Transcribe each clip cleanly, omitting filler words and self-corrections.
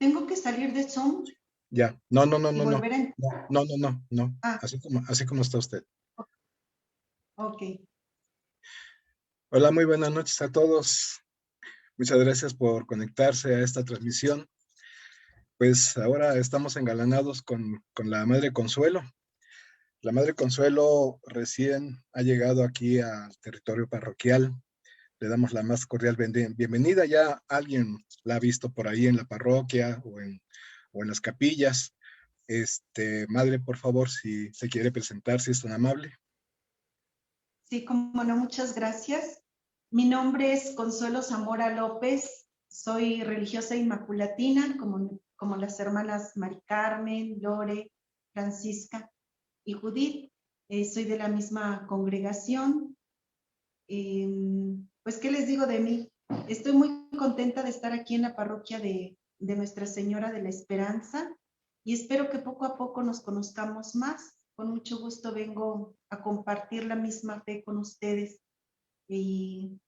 tengo que salir de Zoom Ya, no, no, no, y no, no, volver a... no, no, no, no, no, Ah, así como está usted. ok. Hola, muy buenas noches a todos. Muchas gracias por conectarse a esta transmisión. Pues ahora estamos engalanados con la Madre Consuelo. La Madre Consuelo recién ha llegado aquí al territorio parroquial. Le damos la más cordial bienvenida. Ya alguien la ha visto por ahí en la parroquia o en las capillas. Madre, por favor, si se quiere presentar, si es tan amable. Sí, como no, muchas gracias. Mi nombre es Consuelo Zamora López. Soy religiosa inmaculatina, como las hermanas Mari Carmen, Lore, Francisca y Judith. Soy de la misma congregación. Pues, ¿qué les digo de mí? Estoy muy contenta de estar aquí en la parroquia de Nuestra Señora de la Esperanza y espero que poco a poco nos conozcamos más. Con mucho gusto vengo a compartir la misma fe con ustedes y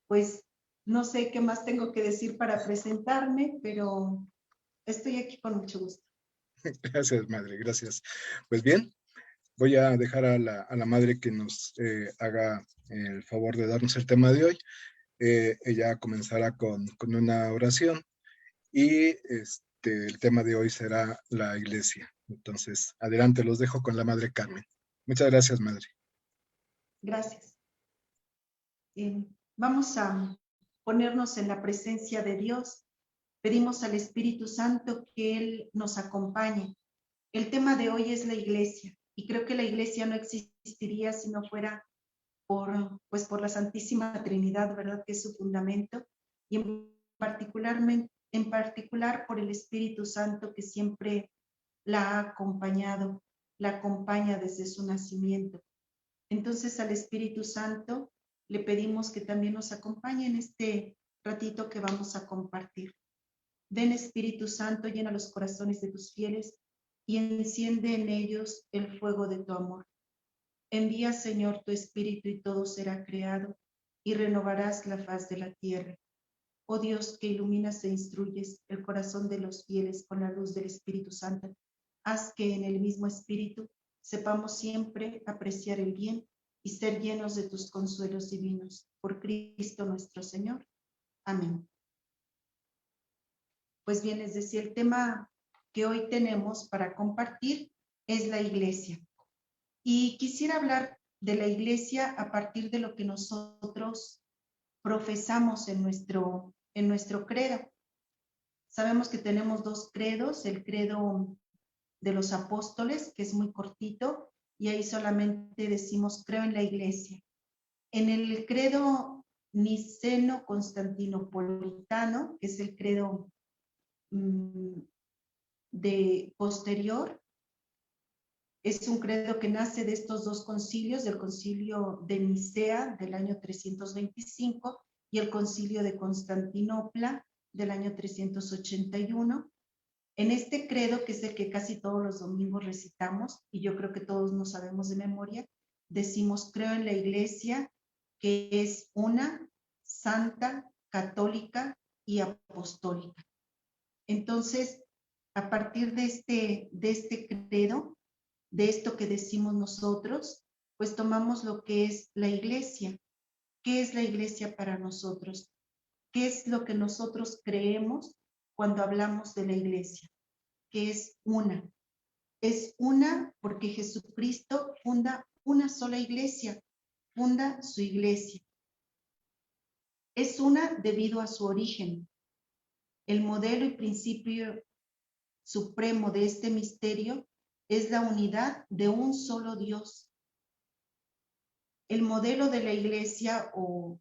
pues no sé qué más tengo que decir para presentarme, pero estoy aquí con mucho gusto. Gracias, Madre, gracias. Pues bien, voy a dejar a la Madre que nos haga el favor de darnos el tema de hoy. Ella comenzará con una oración y el tema de hoy será la iglesia. Entonces, adelante, los dejo con la Madre Carmen. Muchas gracias, Madre. Gracias. Vamos a ponernos en la presencia de Dios. Pedimos al Espíritu Santo que Él nos acompañe. El tema de hoy es la iglesia y creo que la iglesia no existiría si no fuera por la Santísima Trinidad, ¿verdad? Que es su fundamento y en particular por el Espíritu Santo que siempre la ha acompañado, la acompaña desde su nacimiento. Entonces al Espíritu Santo le pedimos que también nos acompañe en este ratito que vamos a compartir. Ven Espíritu Santo, llena los corazones de tus fieles y enciende en ellos el fuego de tu amor. Envía, Señor, tu Espíritu y todo será creado y renovarás la faz de la tierra. Oh Dios, que iluminas e instruyes el corazón de los fieles con la luz del Espíritu Santo, haz que en el mismo Espíritu sepamos siempre apreciar el bien y ser llenos de tus consuelos divinos. Por Cristo nuestro Señor. Amén. Pues bien, les decía, el tema que hoy tenemos para compartir es la iglesia. Y quisiera hablar de la iglesia a partir de lo que nosotros profesamos en nuestro credo. Sabemos que tenemos dos credos, el credo de los apóstoles, que es muy cortito, y ahí solamente decimos creo en la iglesia. En el credo niceno-constantinopolitano, que es el credo de posterior, es un credo que nace de estos dos concilios, del concilio de Nicea del año 325 y el concilio de Constantinopla del año 381. En este credo, que es el que casi todos los domingos recitamos, y yo creo que todos nos sabemos de memoria, decimos creo en la iglesia, que es una, santa, católica y apostólica. Entonces, a partir de este credo, de esto que decimos nosotros, pues tomamos lo que es la iglesia. ¿Qué es la iglesia para nosotros? ¿Qué es lo que nosotros creemos cuando hablamos de la iglesia? Que es una. Es una porque Jesucristo funda una sola iglesia, funda su iglesia. Es una debido a su origen. El modelo y principio supremo de este misterio es la unidad de un solo Dios. El modelo de la iglesia o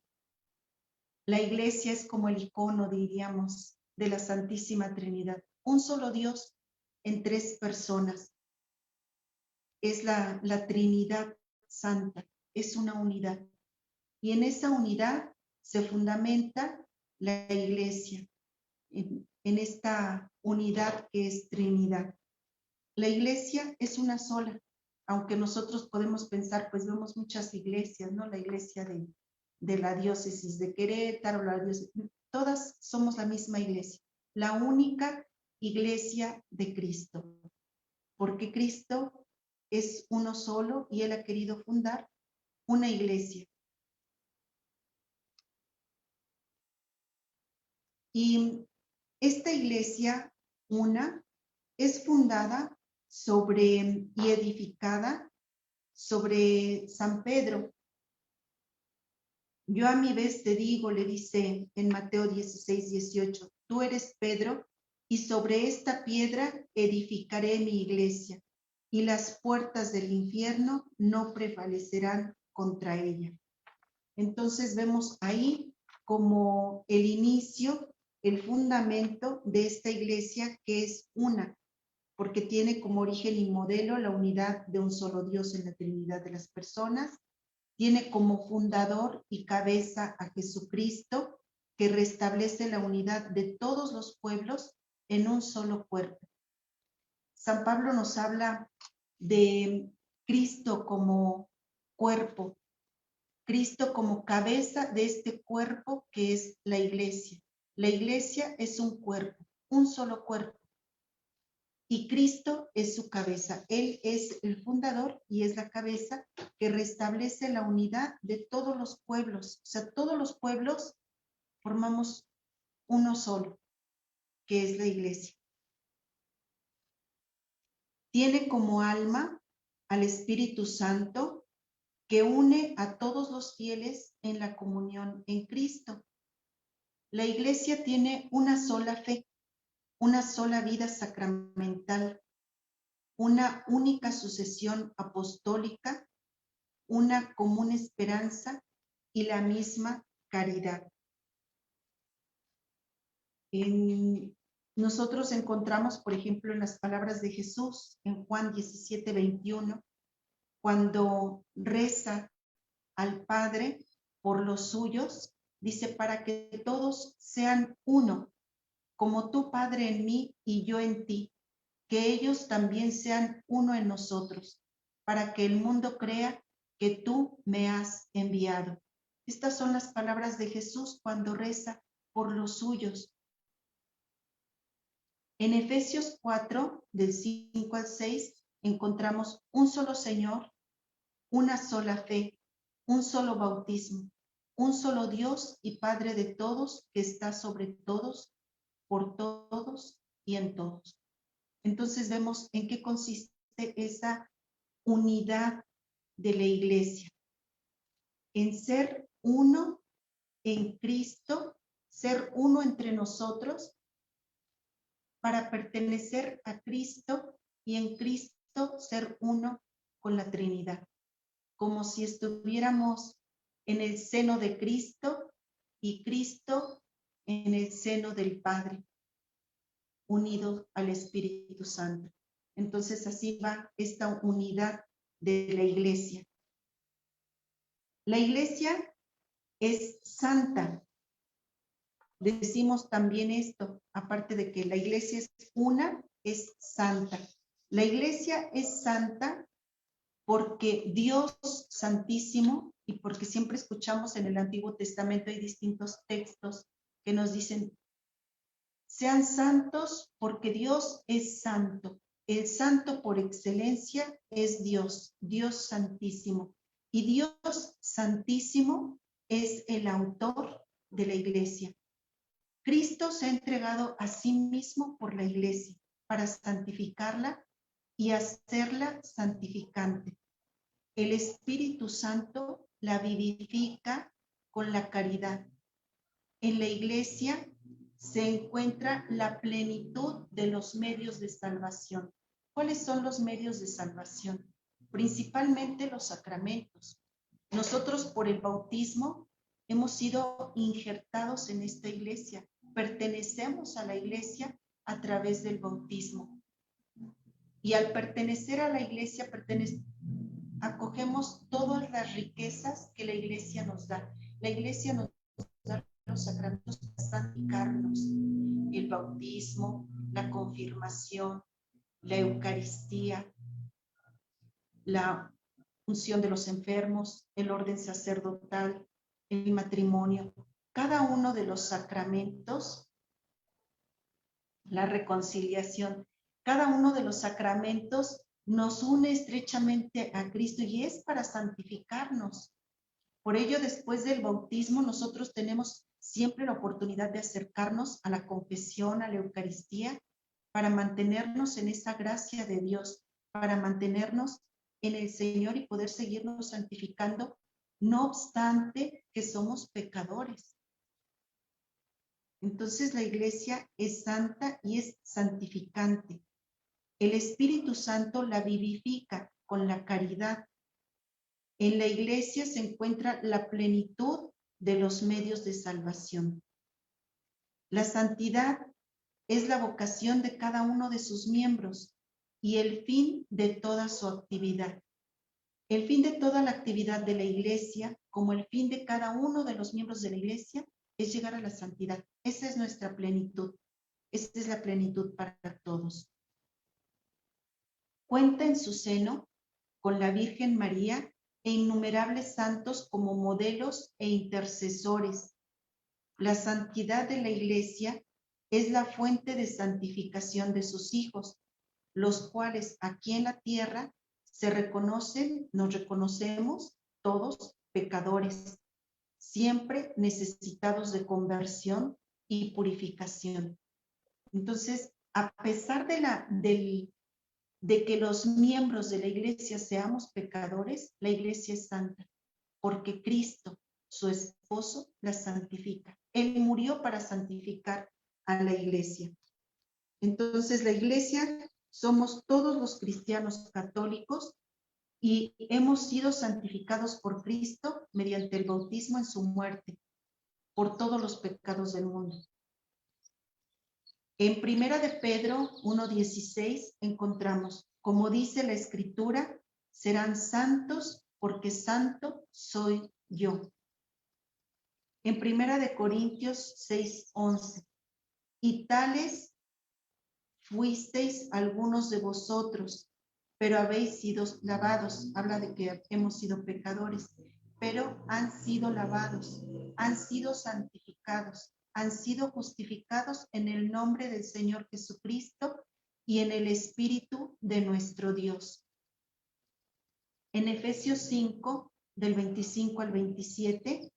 la iglesia es como el icono, diríamos, de la Santísima Trinidad. Un solo Dios en tres personas. Es la Trinidad Santa, es una unidad. Y en esa unidad se fundamenta la iglesia, en esta unidad que es Trinidad. La iglesia es una sola, aunque nosotros podemos pensar, pues vemos muchas iglesias, ¿no? La iglesia de la diócesis de Querétaro, todas somos la misma iglesia, la única iglesia de Cristo, porque Cristo es uno solo y Él ha querido fundar una iglesia. Y esta iglesia, es fundada y edificada sobre San Pedro. Yo a mi vez te digo, le dice en Mateo 16:18, tú eres Pedro, y sobre esta piedra edificaré mi iglesia, y las puertas del infierno no prevalecerán contra ella. Entonces vemos ahí como el inicio, el fundamento de esta iglesia, que es una, porque tiene como origen y modelo la unidad de un solo Dios en la Trinidad de las personas. Tiene como fundador y cabeza a Jesucristo, que restablece la unidad de todos los pueblos en un solo cuerpo. San Pablo nos habla de Cristo como cuerpo, Cristo como cabeza de este cuerpo que es la iglesia. La iglesia es un cuerpo, un solo cuerpo. Y Cristo es su cabeza. Él es el fundador y es la cabeza que restablece la unidad de todos los pueblos. O sea, todos los pueblos formamos uno solo, que es la iglesia. Tiene como alma al Espíritu Santo, que une a todos los fieles en la comunión en Cristo. La iglesia tiene una sola fe, una sola vida sacramental, una única sucesión apostólica, una común esperanza y la misma caridad. Nosotros encontramos, por ejemplo, en las palabras de Jesús, en Juan 17:21, cuando reza al Padre por los suyos, dice, para que todos sean uno, como tú, Padre, en mí y yo en ti, que ellos también sean uno en nosotros, para que el mundo crea que tú me has enviado. Estas son las palabras de Jesús cuando reza por los suyos. En Efesios 4, del 5 al 6, encontramos un solo Señor, una sola fe, un solo bautismo, un solo Dios y Padre de todos, que está sobre todos, por todos y en todos. Entonces vemos en qué consiste esa unidad de la iglesia, en ser uno en Cristo, ser uno entre nosotros para pertenecer a Cristo y en Cristo ser uno con la Trinidad, como si estuviéramos en el seno de Cristo y Cristo en el seno del Padre, unidos al Espíritu Santo. Entonces así va esta unidad de la iglesia. La iglesia es santa. Decimos también esto, aparte de que la iglesia es una, es santa. La iglesia es santa porque Dios Santísimo, y porque siempre escuchamos en el Antiguo Testamento, hay distintos textos que nos dicen, sean santos porque Dios es santo. El santo por excelencia es Dios, Dios Santísimo. Y Dios Santísimo es el autor de la iglesia. Cristo se ha entregado a sí mismo por la iglesia para santificarla y hacerla santificante. El Espíritu Santo la vivifica con la caridad. En la iglesia se encuentra la plenitud de los medios de salvación. ¿Cuáles son los medios de salvación? Principalmente los sacramentos. Nosotros por el bautismo hemos sido injertados en esta iglesia. Pertenecemos a la iglesia a través del bautismo. Y al pertenecer a la iglesia, acogemos todas las riquezas que la iglesia nos da. La iglesia nos da los sacramentos para santificarnos: el bautismo, la confirmación, la Eucaristía, la unción de los enfermos, el orden sacerdotal, el matrimonio. Cada uno de los sacramentos la reconciliación. Cada uno de los sacramentos nos une estrechamente a Cristo y es para santificarnos. Por ello, después del bautismo, nosotros tenemos siempre la oportunidad de acercarnos a la confesión, a la Eucaristía, para mantenernos en esa gracia de Dios, para mantenernos en el Señor y poder seguirnos santificando, no obstante que somos pecadores. Entonces la Iglesia es santa y es santificante. El Espíritu Santo la vivifica con la caridad. En la Iglesia se encuentra la plenitud de los medios de salvación. La santidad es la vocación de cada uno de sus miembros y el fin de toda su actividad. El fin de toda la actividad de la Iglesia, como el fin de cada uno de los miembros de la Iglesia, es llegar a la santidad. Esa es nuestra plenitud. Esa es la plenitud para todos. Cuenta en su seno con la Virgen María e innumerables santos como modelos e intercesores. La santidad de la Iglesia es la fuente de santificación de sus hijos, los cuales aquí en la tierra se reconocen, nos reconocemos todos pecadores, siempre necesitados de conversión y purificación. Entonces, a pesar de que los miembros de la Iglesia seamos pecadores, la Iglesia es santa, porque Cristo, su esposo, la santifica. Él murió para santificar a la Iglesia. Entonces, la Iglesia somos todos los cristianos católicos y hemos sido santificados por Cristo mediante el bautismo en su muerte, por todos los pecados del mundo. En Primera de Pedro 1:16 encontramos, como dice la Escritura, serán santos porque santo soy yo. En Primera de Corintios 6:11, y tales fuisteis algunos de vosotros, pero habéis sido lavados. Habla de que hemos sido pecadores, pero han sido lavados, han sido santificados, han sido justificados en el nombre del Señor Jesucristo y en el Espíritu de nuestro Dios. En Efesios 5, del 25 al 27,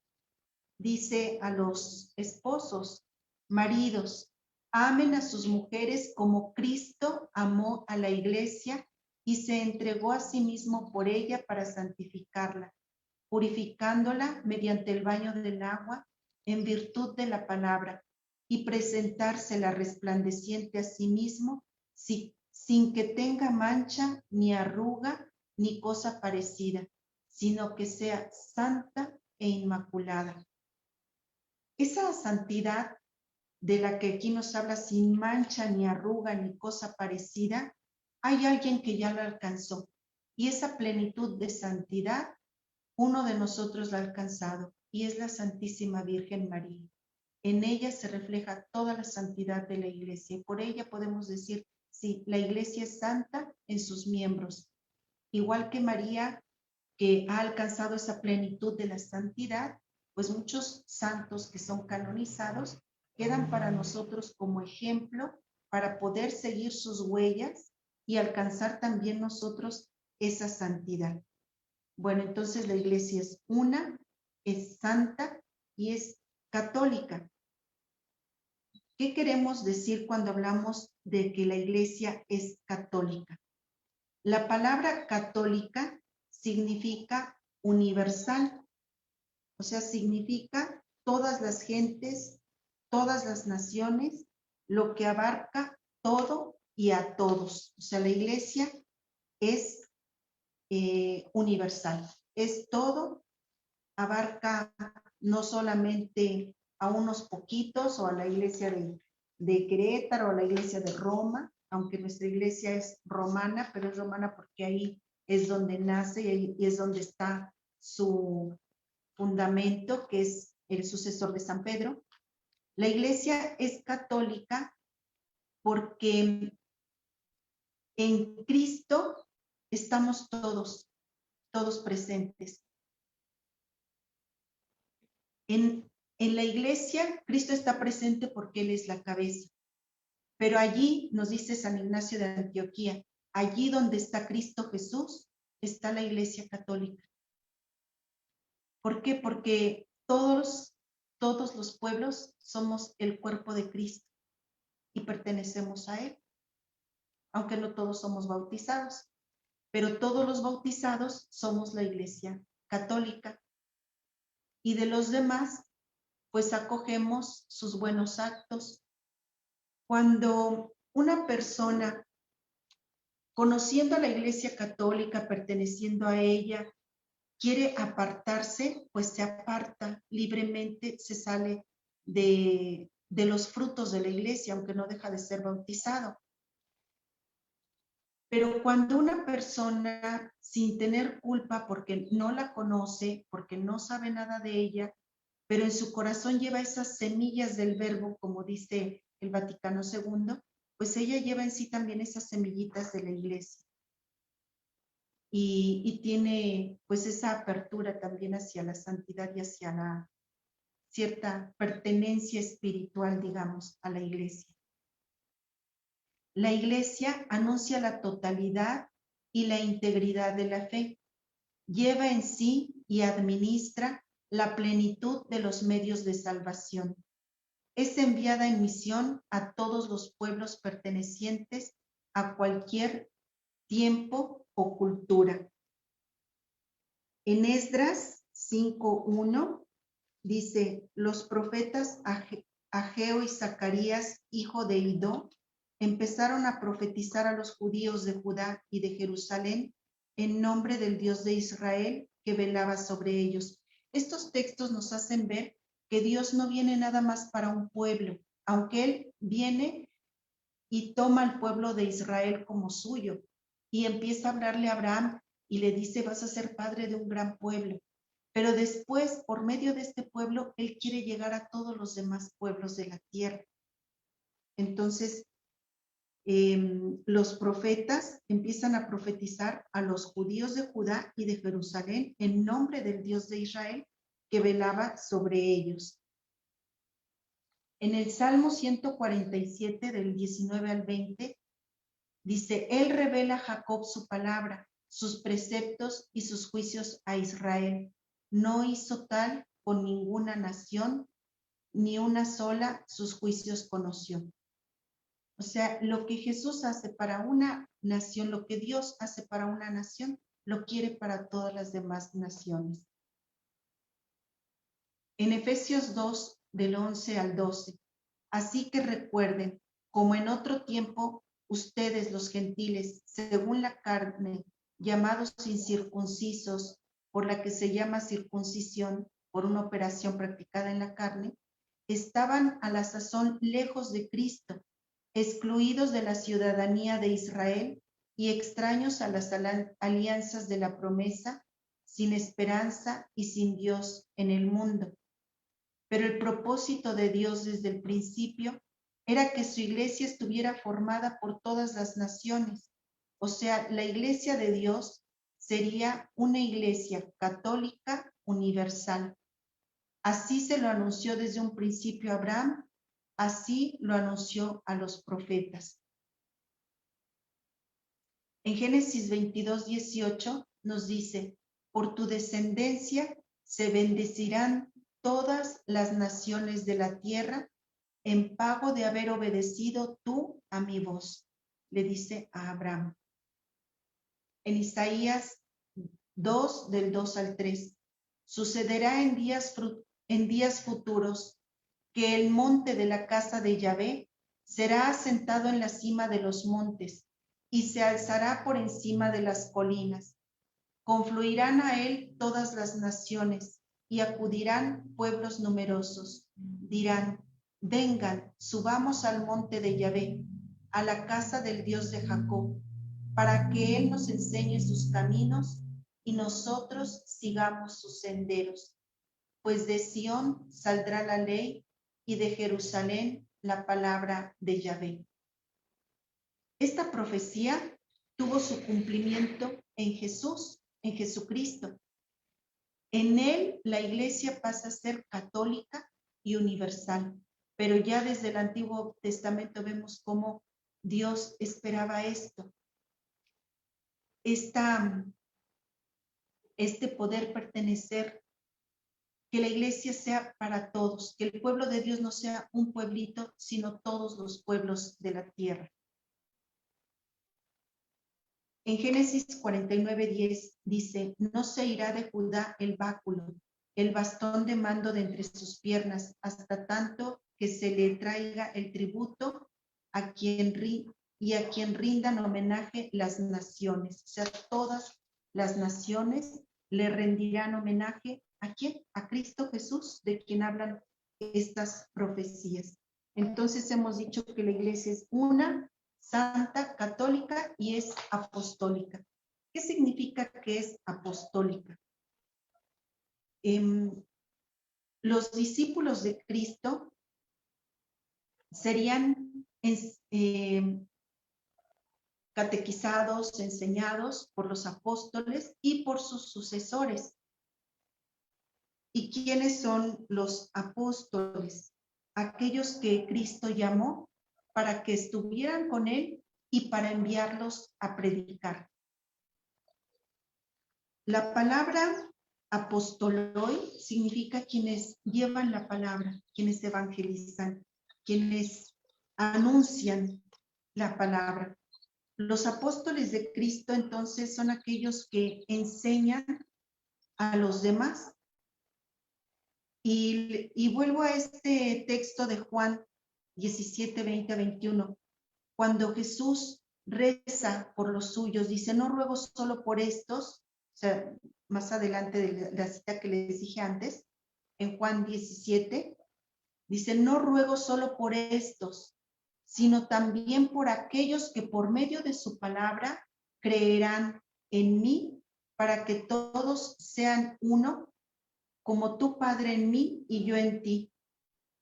dice a los esposos: maridos, amen a sus mujeres como Cristo amó a la Iglesia y se entregó a sí mismo por ella para santificarla, purificándola mediante el baño del agua en virtud de la palabra, y presentársela resplandeciente a sí mismo, sin que tenga mancha, ni arruga, ni cosa parecida, sino que sea santa e inmaculada. Esa santidad de la que aquí nos habla, sin mancha, ni arruga, ni cosa parecida, hay alguien que ya la alcanzó. Y esa plenitud de santidad, uno de nosotros la ha alcanzado, y es la Santísima Virgen María. En ella se refleja toda la santidad de la Iglesia, y por ella podemos decir, sí, la Iglesia es santa en sus miembros. Igual que María, que ha alcanzado esa plenitud de la santidad, pues muchos santos que son canonizados quedan para nosotros como ejemplo para poder seguir sus huellas y alcanzar también nosotros esa santidad. Bueno, entonces la Iglesia es una, es santa y es católica. ¿Qué queremos decir cuando hablamos de que la Iglesia es católica? La palabra católica significa universal, o sea, significa todas las gentes, todas las naciones, lo que abarca todo y a todos. O sea, la Iglesia es universal, es todo, abarca no solamente a unos poquitos o a la Iglesia de Querétaro o a la Iglesia de Roma, aunque nuestra Iglesia es romana, pero es romana porque ahí es donde nace y es donde está su fundamento, que es el sucesor de San Pedro. La Iglesia es católica porque en Cristo estamos todos presentes. En la Iglesia, Cristo está presente porque Él es la cabeza. Pero allí, nos dice San Ignacio de Antioquía, allí donde está Cristo Jesús, está la Iglesia Católica. ¿Por qué? Porque todos los pueblos somos el cuerpo de Cristo y pertenecemos a Él, aunque no todos somos bautizados, pero todos los bautizados somos la Iglesia Católica. Y de los demás, pues acogemos sus buenos actos. Cuando una persona, conociendo a la Iglesia Católica, perteneciendo a ella, quiere apartarse, pues se aparta libremente, se sale de los frutos de la Iglesia, aunque no deja de ser bautizado. Pero cuando una persona, sin tener culpa, porque no la conoce, porque no sabe nada de ella, pero en su corazón lleva esas semillas del verbo, como dice el Vaticano II, pues ella lleva en sí también esas semillitas de la Iglesia. Y tiene pues esa apertura también hacia la santidad y hacia la cierta pertenencia espiritual, digamos, a la Iglesia. La Iglesia anuncia la totalidad y la integridad de la fe. Lleva en sí y administra la plenitud de los medios de salvación. Es enviada en misión a todos los pueblos pertenecientes a cualquier tiempo o cultura. En Esdras 5:1 dice, los profetas Ageo y Zacarías, hijo de Idó, empezaron a profetizar a los judíos de Judá y de Jerusalén en nombre del Dios de Israel que velaba sobre ellos. Estos textos nos hacen ver que Dios no viene nada más para un pueblo, aunque Él viene y toma al pueblo de Israel como suyo y empieza a hablarle a Abraham y le dice, vas a ser padre de un gran pueblo. Pero después, por medio de este pueblo, Él quiere llegar a todos los demás pueblos de la tierra. Entonces, los profetas empiezan a profetizar a los judíos de Judá y de Jerusalén en nombre del Dios de Israel que velaba sobre ellos. En el Salmo 147, del 19 al 20, dice, Él revela a Jacob su palabra, sus preceptos y sus juicios a Israel. No hizo tal con ninguna nación, ni una sola sus juicios conoció. O sea, lo que Jesús hace para una nación, lo que Dios hace para una nación, lo quiere para todas las demás naciones. En Efesios 2, del 11 al 12, así que recuerden, como en otro tiempo, ustedes los gentiles, según la carne, llamados incircuncisos, por la que se llama circuncisión, por una operación practicada en la carne, estaban a la sazón lejos de Cristo, excluidos de la ciudadanía de Israel y extraños a las alianzas de la promesa, sin esperanza y sin Dios en el mundo. Pero el propósito de Dios desde el principio era que su iglesia estuviera formada por todas las naciones. O sea, la iglesia de Dios sería una iglesia católica universal. Así se lo anunció desde un principio a Abraham, así lo anunció a los profetas. En Génesis 22:18 nos dice, por tu descendencia se bendecirán todas las naciones de la tierra en pago de haber obedecido tú a mi voz, le dice a Abraham. En Isaías 2, del 2 al 3, sucederá en días futuros que el monte de la casa de Yahvé será asentado en la cima de los montes y se alzará por encima de las colinas. Confluirán a él todas las naciones y acudirán pueblos numerosos. Dirán, vengan, subamos al monte de Yahvé, a la casa del Dios de Jacob, para que él nos enseñe sus caminos y nosotros sigamos sus senderos. Pues de Sión saldrá la ley y de Jerusalén la palabra de Yahvé. Esta profecía tuvo su cumplimiento en Jesús, en Jesucristo. En él la iglesia pasa a ser católica y universal. pero ya desde el Antiguo Testamento vemos cómo Dios esperaba esto. Este poder pertenecer, que la iglesia sea para todos, que el pueblo de Dios no sea un pueblito, sino todos los pueblos de la tierra. En Génesis 49:10 dice, no se irá de Judá el báculo, el bastón de mando de entre sus piernas, hasta tanto que se le traiga el tributo a quien rindan homenaje las naciones. O sea, todas las naciones le rendirán homenaje ¿a quién? A Cristo Jesús, de quien hablan estas profecías. Entonces hemos dicho que la iglesia es una, santa, católica y es apostólica. ¿Qué significa que es apostólica? Los discípulos de Cristo serían catequizados, enseñados por los apóstoles y por sus sucesores. ¿Y quiénes son los apóstoles? Aquellos que Cristo llamó para que estuvieran con él y para enviarlos a predicar. La palabra apostoloi significa quienes llevan la palabra, quienes evangelizan, quienes anuncian la palabra. Los apóstoles de Cristo entonces son aquellos que enseñan a los demás. Y vuelvo a este texto de Juan 17, 20 a 21. Cuando Jesús reza por los suyos, dice, no ruego solo por estos, o sea, más adelante de la cita que les dije antes, en Juan 17, dice, no ruego solo por estos, sino también por aquellos que por medio de su palabra creerán en mí, para que todos sean uno, como tú, Padre, en mí y yo en ti,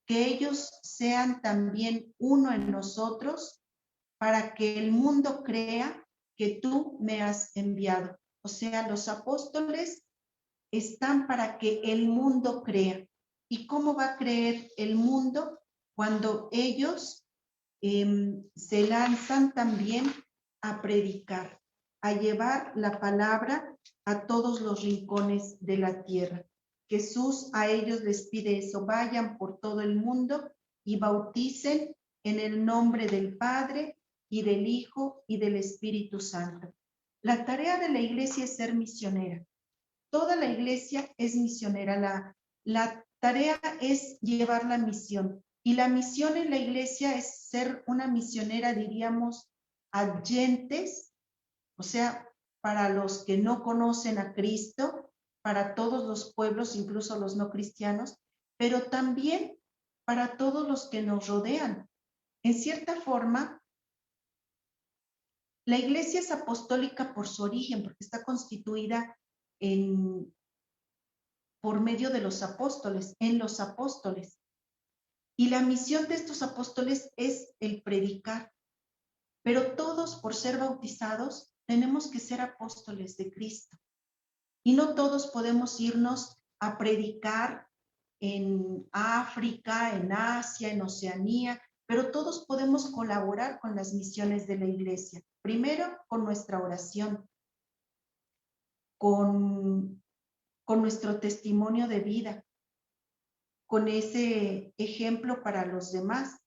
que ellos sean también uno en nosotros, para que el mundo crea que tú me has enviado. O sea, los apóstoles están para que el mundo crea. ¿Y cómo va a creer el mundo? Cuando ellos se lanzan también a predicar, a llevar la palabra a todos los rincones de la tierra. Jesús a ellos les pide eso, vayan por todo el mundo y bauticen en el nombre del Padre y del Hijo y del Espíritu Santo. La tarea de la iglesia es ser misionera. Toda la iglesia es misionera. La tarea es llevar la misión. Y la misión en la iglesia es ser una misionera, diríamos, adyentes, o sea, para los que no conocen a Cristo, para todos los pueblos, incluso los no cristianos, pero también para todos los que nos rodean. En cierta forma, la iglesia es apostólica por su origen, porque está constituida por medio de los apóstoles, en los apóstoles. Y la misión de estos apóstoles es el predicar. Pero todos, por ser bautizados, tenemos que ser apóstoles de Cristo. Y no todos podemos irnos a predicar en África, en Asia, en Oceanía, pero todos podemos colaborar con las misiones de la iglesia. Primero, con nuestra oración, con nuestro testimonio de vida, con ese ejemplo para los demás,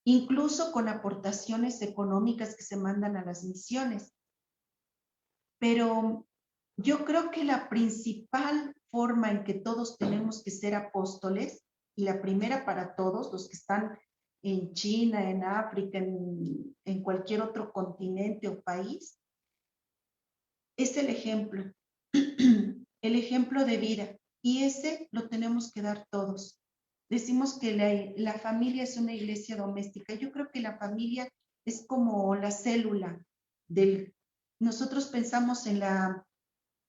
incluso con aportaciones económicas que se mandan a las misiones. Pero yo creo que la principal forma en que todos tenemos que ser apóstoles, y la primera para todos, los que están en China, en África, en cualquier otro continente o país, es el ejemplo, el ejemplo de vida. Y ese lo tenemos que dar todos. Decimos que la familia es una iglesia doméstica. Yo creo que la familia es como la célula del... Nosotros pensamos en la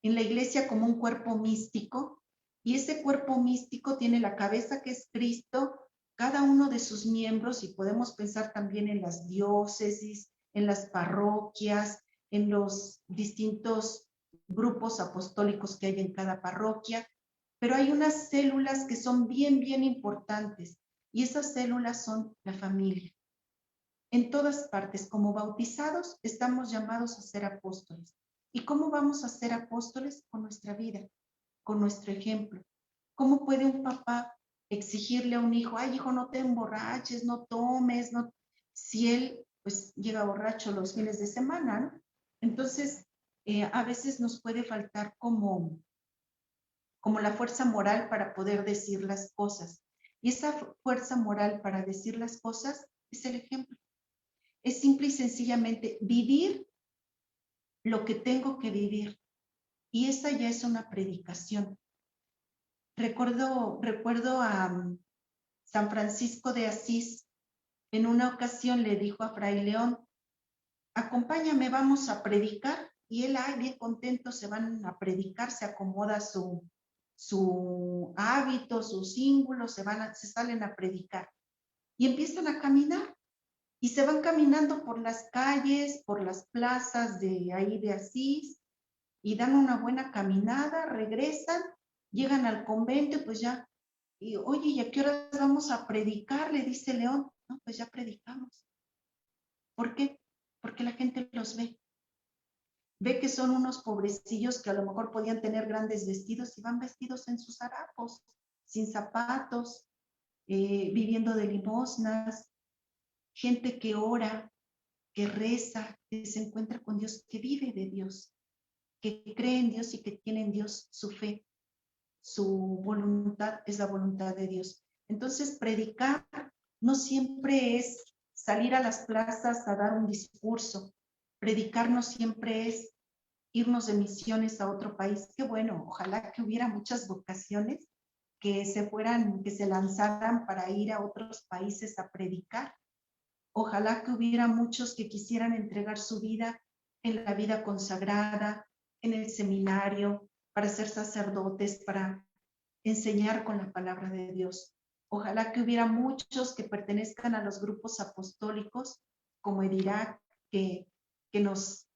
iglesia como un cuerpo místico, y ese cuerpo místico tiene la cabeza que es Cristo, cada uno de sus miembros, y podemos pensar también en las diócesis, en las parroquias, en los distintos grupos apostólicos que hay en cada parroquia, pero hay unas células que son bien, bien importantes. Y esas células son la familia. En todas partes, como bautizados, estamos llamados a ser apóstoles. ¿Y cómo vamos a ser apóstoles? Con nuestra vida, con nuestro ejemplo. ¿Cómo puede un papá exigirle a un hijo, ay, hijo, no te emborraches, no tomes, no? Si él, pues, llega borracho los fines de semana, ¿no? Entonces, a veces nos puede faltar como la fuerza moral para poder decir las cosas. Y esa fuerza moral para decir las cosas es el ejemplo. Es simple y sencillamente vivir lo que tengo que vivir. Y esa ya es una predicación. Recuerdo a San Francisco de Asís. En una ocasión le dijo a Fray León, acompáñame, vamos a predicar. Y él, ay, bien contento, se van a predicar, se acomoda su hábito, sus símbolos, se salen a predicar. Y empiezan a caminar. Y se van caminando por las calles, por las plazas de ahí de Asís, y dan una buena caminada, regresan, llegan al convento, pues ya, y oye, ¿y a qué horas vamos a predicar? Le dice León. No, pues ya predicamos. ¿Por qué? Porque la gente los ve. Ve que son unos pobrecillos que a lo mejor podían tener grandes vestidos y van vestidos en sus harapos, sin zapatos, viviendo de limosnas, gente que ora, que reza, que se encuentra con Dios, que vive de Dios, que cree en Dios y que tiene en Dios su fe, su voluntad es la voluntad de Dios. Entonces, predicar no siempre es salir a las plazas a dar un discurso. Predicar no siempre es irnos de misiones a otro país. Qué bueno, ojalá que hubiera muchas vocaciones que se lanzaran para ir a otros países a predicar. Ojalá que hubiera muchos que quisieran entregar su vida en la vida consagrada, en el seminario, para ser sacerdotes, para enseñar con la palabra de Dios. Ojalá que hubiera muchos que pertenezcan a los grupos apostólicos, como Edirac, que nos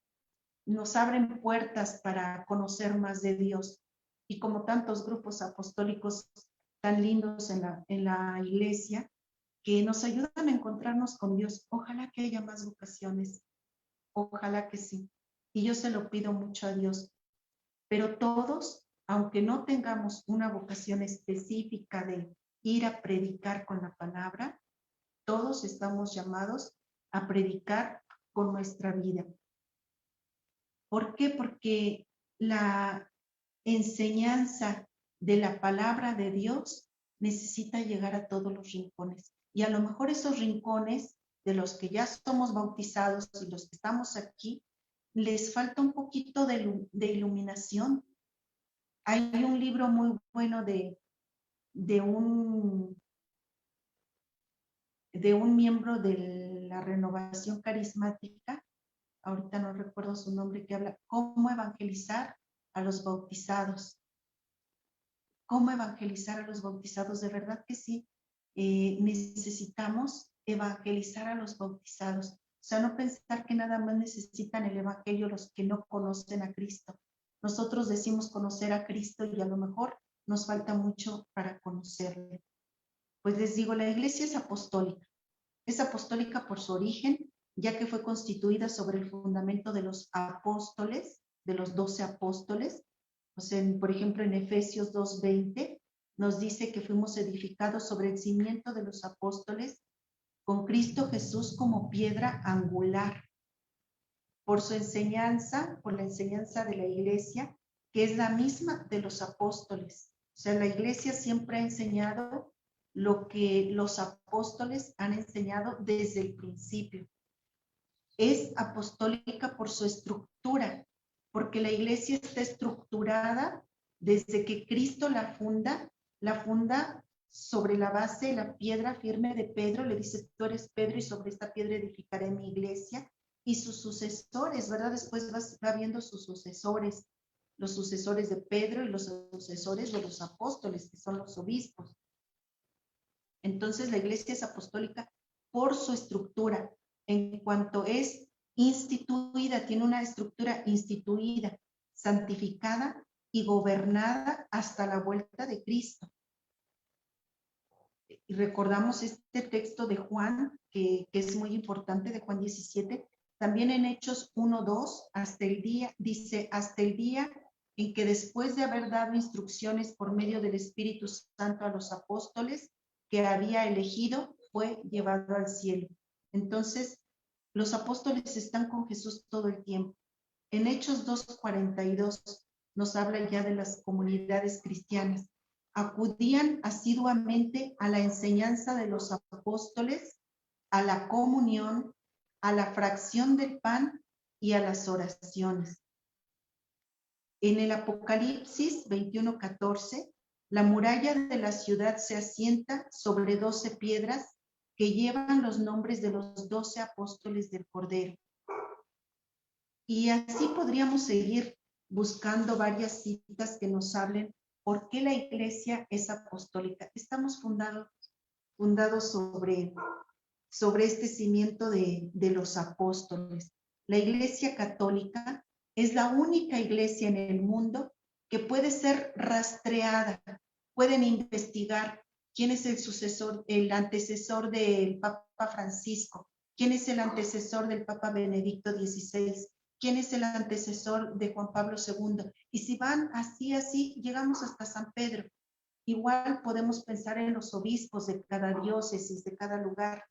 abren puertas para conocer más de Dios. Y como tantos grupos apostólicos tan lindos en la iglesia, que nos ayudan a encontrarnos con Dios. Ojalá que haya más vocaciones, ojalá que sí. Y yo se lo pido mucho a Dios. Pero todos, aunque no tengamos una vocación específica de ir a predicar con la palabra, todos estamos llamados a predicar con nuestra vida. ¿Por qué? Porque la enseñanza de la palabra de Dios necesita llegar a todos los rincones. Y a lo mejor esos rincones de los que ya somos bautizados y los que estamos aquí, les falta un poquito de iluminación. Hay un libro muy bueno de un miembro de la Renovación Carismática, ahorita no recuerdo su nombre, que habla cómo evangelizar a los bautizados. ¿Cómo evangelizar a los bautizados? De verdad que sí, necesitamos evangelizar a los bautizados. O sea, no pensar que nada más necesitan el evangelio los que no conocen a Cristo. Nosotros decimos conocer a Cristo y a lo mejor nos falta mucho para conocerle. Pues les digo, la iglesia es apostólica. Es apostólica por su origen, ya que fue constituida sobre el fundamento de los apóstoles, de los 12 apóstoles. O sea, por ejemplo, en Efesios 2:20 nos dice que fuimos edificados sobre el cimiento de los apóstoles, con Cristo Jesús como piedra angular, por su enseñanza, por la enseñanza de la iglesia, que es la misma de los apóstoles. O sea, la iglesia siempre ha enseñado lo que los apóstoles han enseñado desde el principio. Es apostólica por su estructura, porque la iglesia está estructurada desde que Cristo la funda sobre la base, la piedra firme de Pedro. Le dice, tú eres Pedro y sobre esta piedra edificaré mi iglesia. Y sus sucesores, ¿verdad? Después va viendo sus sucesores, los sucesores de Pedro y los sucesores de los apóstoles, que son los obispos. Entonces la iglesia es apostólica por su estructura, en cuanto es instituida, tiene una estructura instituida, santificada y gobernada hasta la vuelta de Cristo. y recordamos este texto de Juan, que es muy importante, de Juan 17, también en Hechos 1:2, hasta el día, dice, hasta el día en que después de haber dado instrucciones por medio del Espíritu Santo a los apóstoles que había elegido, fue llevado al cielo. Entonces, los apóstoles están con Jesús todo el tiempo. En Hechos 2:42 nos habla ya de las comunidades cristianas. Acudían asiduamente a la enseñanza de los apóstoles, a la comunión, a la fracción del pan y a las oraciones. En el Apocalipsis 21:14, la muralla de la ciudad se asienta sobre 12 piedras que llevan los nombres de los 12 apóstoles del Cordero. Y así podríamos seguir buscando varias citas que nos hablen por qué la iglesia es apostólica. Estamos fundados sobre este cimiento de los apóstoles. La Iglesia Católica es la única iglesia en el mundo que puede ser rastreada. Pueden investigar quién es el antecesor del Papa Francisco, quién es el antecesor del Papa Benedicto XVI, quién es el antecesor de Juan Pablo II. Y si van así, llegamos hasta San Pedro. Igual podemos pensar en los obispos de cada diócesis, de cada lugar.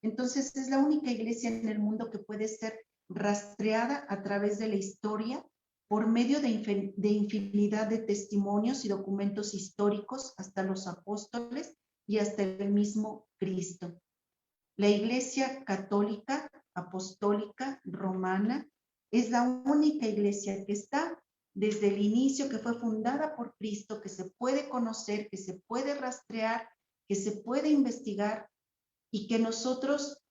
Entonces es la única iglesia en el mundo que puede ser rastreada a través de la historia por medio de infinidad de testimonios y documentos históricos hasta los apóstoles y hasta el mismo Cristo. La Iglesia Católica, Apostólica, Romana, es la única iglesia que está desde el inicio, que fue fundada por Cristo, que se puede conocer, que se puede rastrear, que se puede investigar, y que nosotros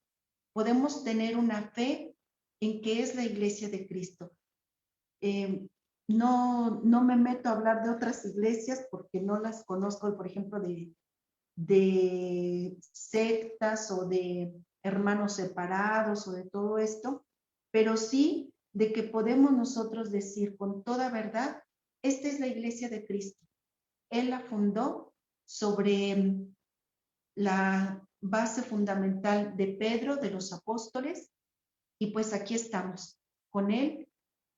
podemos tener una fe en que es la iglesia de Cristo. No me meto a hablar de otras iglesias porque no las conozco, por ejemplo, de sectas o de hermanos separados o de todo esto, pero sí de que podemos nosotros decir con toda verdad, esta es la iglesia de Cristo. Él la fundó sobre la base fundamental de Pedro, de los apóstoles, y pues aquí estamos con él,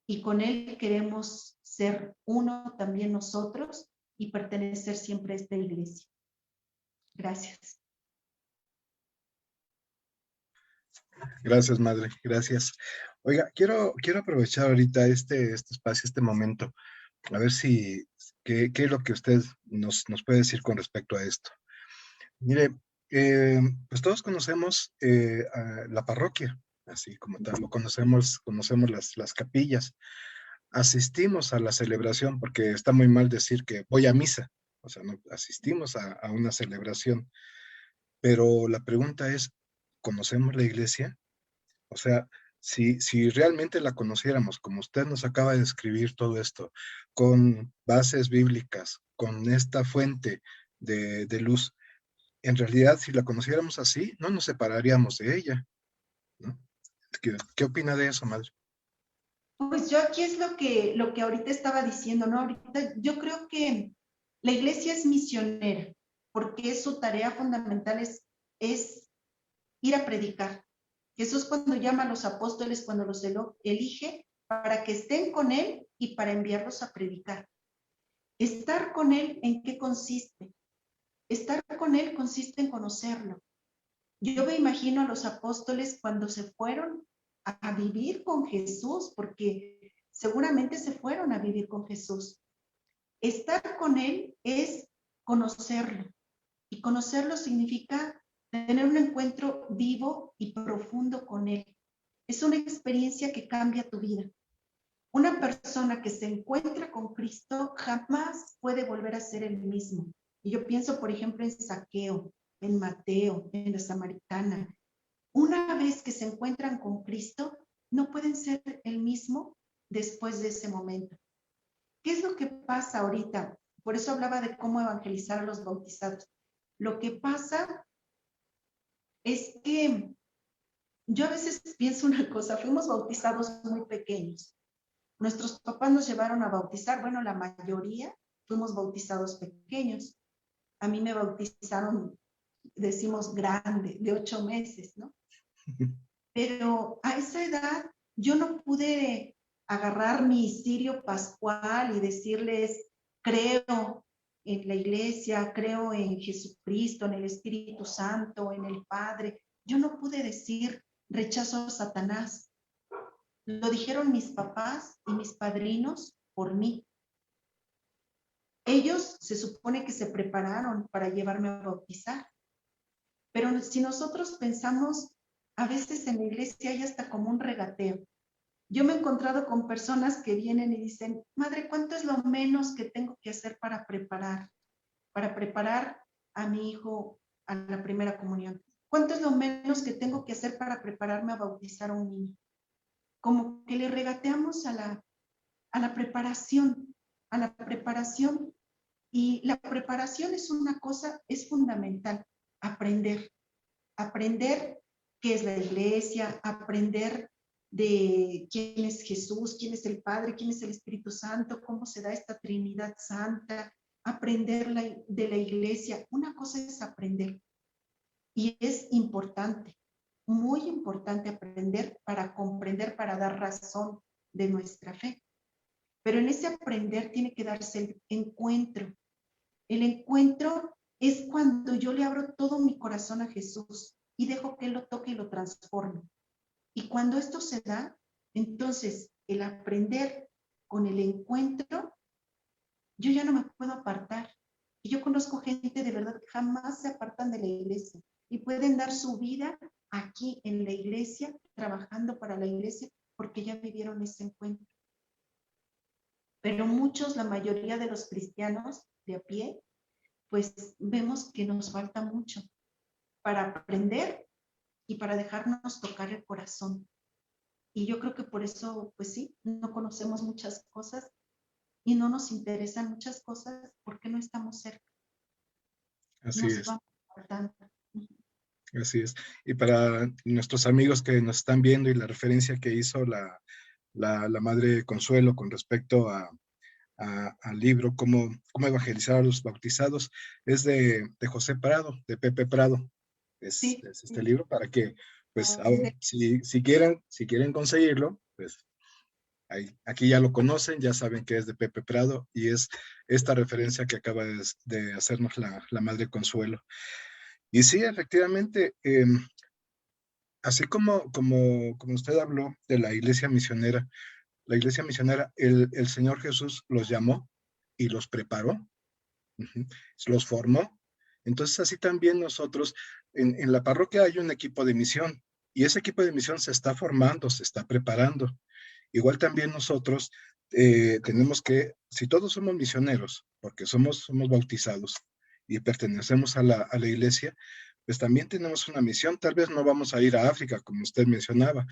y con él queremos ser uno también nosotros y pertenecer siempre a esta iglesia. Gracias. Gracias, madre, gracias. Oiga, quiero aprovechar ahorita este espacio, este momento, a ver qué es lo que usted nos puede decir con respecto a esto. Mire, pues todos conocemos a la parroquia, así como tal, lo conocemos las capillas, asistimos a la celebración, porque está muy mal decir que voy a misa, o sea, no, asistimos a una celebración, pero la pregunta es, ¿conocemos la iglesia? O sea, si realmente la conociéramos, como usted nos acaba de describir todo esto, con bases bíblicas, con esta fuente de luz, en realidad, si la conociéramos así, no nos separaríamos de ella, ¿no? ¿Qué opina de eso, madre? Pues yo aquí es lo que ahorita estaba diciendo, ¿no? Ahorita yo creo que la iglesia es misionera, porque su tarea fundamental es ir a predicar. Jesús cuando llama a los apóstoles, cuando los elige, para que estén con él y para enviarlos a predicar. Estar con él, ¿en qué consiste? Estar con él consiste en conocerlo. Yo me imagino a los apóstoles cuando se fueron a vivir con Jesús, porque seguramente se fueron a vivir con Jesús. Estar con él es conocerlo, y conocerlo significa tener un encuentro vivo y profundo con él. Es una experiencia que cambia tu vida. Una persona que se encuentra con Cristo jamás puede volver a ser el mismo. Y yo pienso, por ejemplo, en Zaqueo, en Mateo, en la Samaritana. Una vez que se encuentran con Cristo, no pueden ser el mismo después de ese momento. ¿Qué es lo que pasa ahorita? Por eso hablaba de cómo evangelizar a los bautizados. Lo que pasa es que yo a veces pienso una cosa, fuimos bautizados muy pequeños. Nuestros papás nos llevaron a bautizar, bueno, la mayoría fuimos bautizados pequeños. A mí me bautizaron decimos grande, de 8 meses, ¿no? Pero a esa edad yo no pude agarrar mi cirio pascual y decirles, creo en la iglesia, creo en Jesucristo, en el Espíritu Santo, en el Padre. Yo no pude decir, rechazo a Satanás. Lo dijeron mis papás y mis padrinos por mí. Ellos se supone que se prepararon para llevarme a bautizar. Pero si nosotros pensamos, a veces en la iglesia hay hasta como un regateo. Yo me he encontrado con personas que vienen y dicen, madre, ¿cuánto es lo menos que tengo que hacer para preparar a mi hijo a la primera comunión? ¿Cuánto es lo menos que tengo que hacer para prepararme a bautizar a un niño? Como que le regateamos a la preparación, a la preparación. Y la preparación es una cosa, es fundamental, aprender qué es la iglesia, aprender de quién es Jesús, quién es el Padre, quién es el Espíritu Santo, cómo se da esta Trinidad Santa, aprender de la iglesia. Una cosa es aprender y es importante, muy importante aprender para comprender, para dar razón de nuestra fe. Pero en ese aprender tiene que darse el encuentro. El encuentro es cuando yo le abro todo mi corazón a Jesús y dejo que Él lo toque y lo transforme. Y cuando esto se da, entonces el aprender con el encuentro, yo ya no me puedo apartar. Y yo conozco gente de verdad que jamás se apartan de la iglesia y pueden dar su vida aquí en la iglesia, trabajando para la iglesia, porque ya vivieron ese encuentro. Pero muchos, la mayoría de los cristianos de a pie, pues vemos que nos falta mucho para aprender y para dejarnos tocar el corazón. Y yo creo que por eso, pues sí, no conocemos muchas cosas y no nos interesan muchas cosas porque no estamos cerca. Así Nos es, vamos apartando. así es. Y para nuestros amigos que nos están viendo y la referencia que hizo la Madre Consuelo con respecto al libro cómo evangelizar a los bautizados, es de José Prado, de Pepe Prado. Sí, Es este sí. libro para que, pues, Sí. si quieren conseguirlo, pues aquí ya lo conocen, ya saben que es de Pepe Prado y es esta referencia que acaba de hacernos la Madre Consuelo. Y sí, efectivamente, así como usted habló de la iglesia misionera, el Señor Jesús los llamó y los preparó, uh-huh, los formó. Entonces, así también nosotros, en la parroquia hay un equipo de misión y ese equipo de misión se está formando, se está preparando. Igual también nosotros tenemos que, si todos somos misioneros, porque somos bautizados y pertenecemos a la iglesia, pues también tenemos una misión. Tal vez no vamos a ir a África, como usted mencionaba,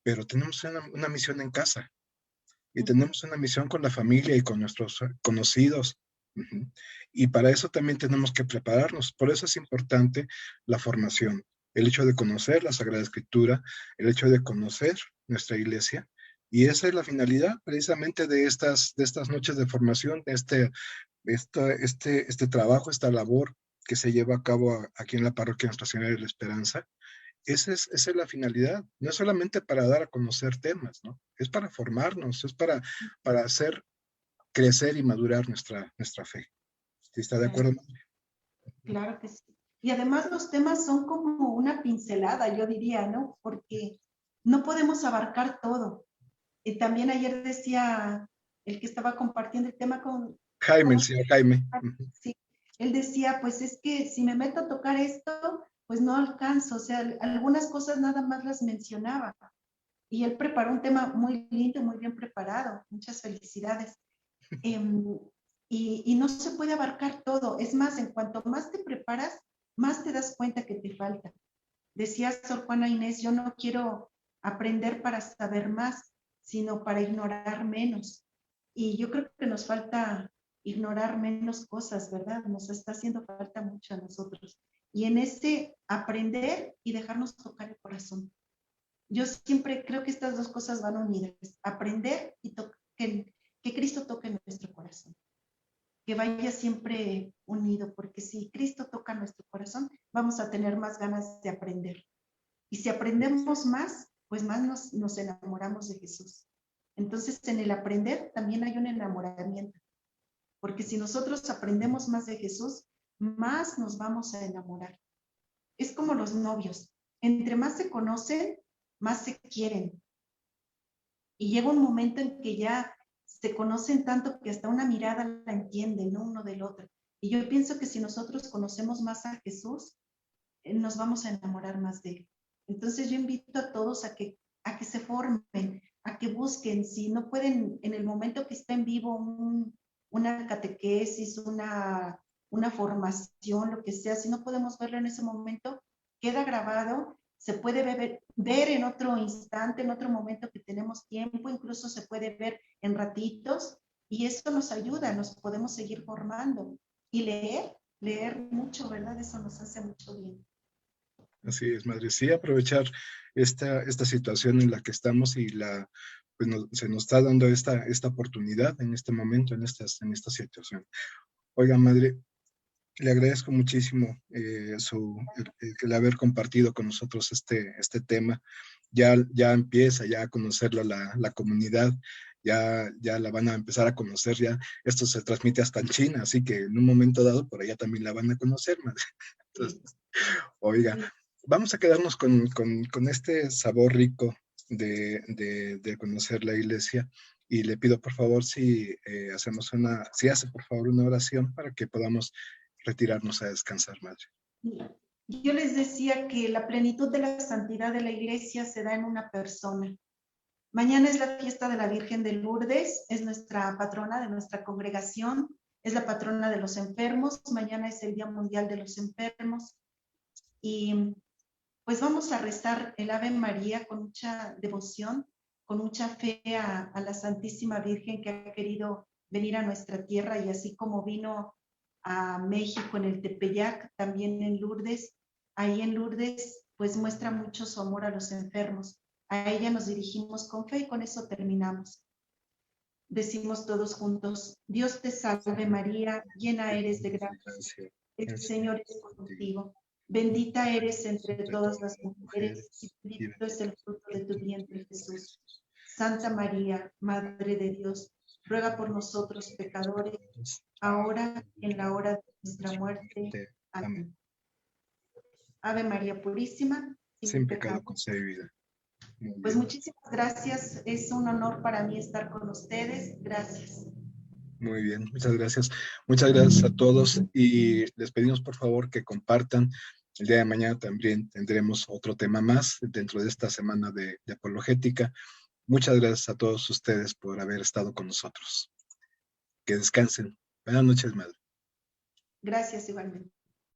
pero tenemos una misión en casa y tenemos una misión con la familia y con nuestros conocidos. Uh-huh. Y para eso también tenemos que prepararnos. Por eso es importante la formación, el hecho de conocer la Sagrada Escritura, el hecho de conocer nuestra iglesia. Y esa es la finalidad precisamente de estas noches de formación, este trabajo, esta labor que se lleva a cabo aquí en la parroquia Nuestra Señora de la Esperanza. Esa es la finalidad, no es solamente para dar a conocer temas, ¿no? Es para formarnos, es para hacer crecer y madurar nuestra fe. ¿Sí está de acuerdo? Claro que sí. Y además los temas son como una pincelada, yo diría, ¿no? Porque no podemos abarcar todo. Y también ayer decía el que estaba compartiendo el tema Jaime, con el señor Jaime. Uh-huh. sí, él decía, pues es que si me meto a tocar esto, pues no alcanzo. O sea, algunas cosas nada más las mencionaba. Y él preparó un tema muy lindo, muy bien preparado. Muchas felicidades. Y no se puede abarcar todo. Es más, en cuanto más te preparas, más te das cuenta que te falta. Decía Sor Juana Inés, yo no quiero aprender para saber más, sino para ignorar menos. Y yo creo que nos falta ignorar menos cosas, ¿verdad? Nos está haciendo falta mucho a nosotros. Y en ese aprender y dejarnos tocar el corazón. Yo siempre creo que estas dos cosas van unidas. Aprender y que Cristo toque nuestro corazón. Que vaya siempre unido, porque si Cristo toca nuestro corazón, vamos a tener más ganas de aprender. Y si aprendemos más, pues más nos enamoramos de Jesús. Entonces, en el aprender también hay un enamoramiento. Porque si nosotros aprendemos más de Jesús, más nos vamos a enamorar. Es como los novios. Entre más se conocen, más se quieren. Y llega un momento en que ya se conocen tanto que hasta una mirada la entienden, ¿no? Uno del otro. Y yo pienso que si nosotros conocemos más a Jesús, nos vamos a enamorar más de él. Entonces yo invito a todos a que se formen, a que busquen, si no pueden en el momento que está en vivo una catequesis, una formación, lo que sea, si no podemos verlo en ese momento, queda grabado, se puede ver en otro instante, en otro momento que tenemos tiempo, incluso se puede ver en ratitos, y eso nos ayuda, nos podemos seguir formando. Y leer mucho, ¿verdad? Eso nos hace mucho bien. Así es, madre. Sí, aprovechar esta situación en la que estamos y pues se nos está dando esta oportunidad en este momento, en esta situación. Oiga, madre, le agradezco muchísimo el haber compartido con nosotros este tema. Ya empieza ya a conocerlo la comunidad, ya la van a empezar a conocer, ya esto se transmite hasta en China, así que en un momento dado por allá también la van a conocer, madre. Entonces, oiga, vamos a quedarnos con este sabor rico de conocer la iglesia, y le pido por favor si hace por favor una oración para que podamos retirarnos a descansar, madre. Yo les decía que la plenitud de la santidad de la iglesia se da en una persona. Mañana es la fiesta de la Virgen de Lourdes, es nuestra patrona de nuestra congregación, es la patrona de los enfermos, mañana es el Día Mundial de los Enfermos, y pues vamos a rezar el Ave María con mucha devoción, con mucha fe a la Santísima Virgen que ha querido venir a nuestra tierra, y así como vino a México en el Tepeyac, también en Lourdes, ahí en Lourdes pues muestra mucho su amor a los enfermos. A ella nos dirigimos con fe y con eso terminamos. Decimos todos juntos: Dios te salve María, llena eres de gracia, el Señor es contigo. Bendita eres entre todas las mujeres y bendito es el fruto de tu vientre, Jesús. Santa María, Madre de Dios, ruega por nosotros pecadores, ahora y en la hora de nuestra muerte. Amén. Ave María Purísima, sin pecado concebida. Pues muchísimas gracias, es un honor para mí estar con ustedes. Gracias. Muy bien, muchas gracias. Muchas gracias a todos, y les pedimos por favor que compartan. El día de mañana también tendremos otro tema más dentro de esta semana de apologética. Muchas gracias a todos ustedes por haber estado con nosotros. Que descansen. Buenas noches, madre. Gracias igualmente.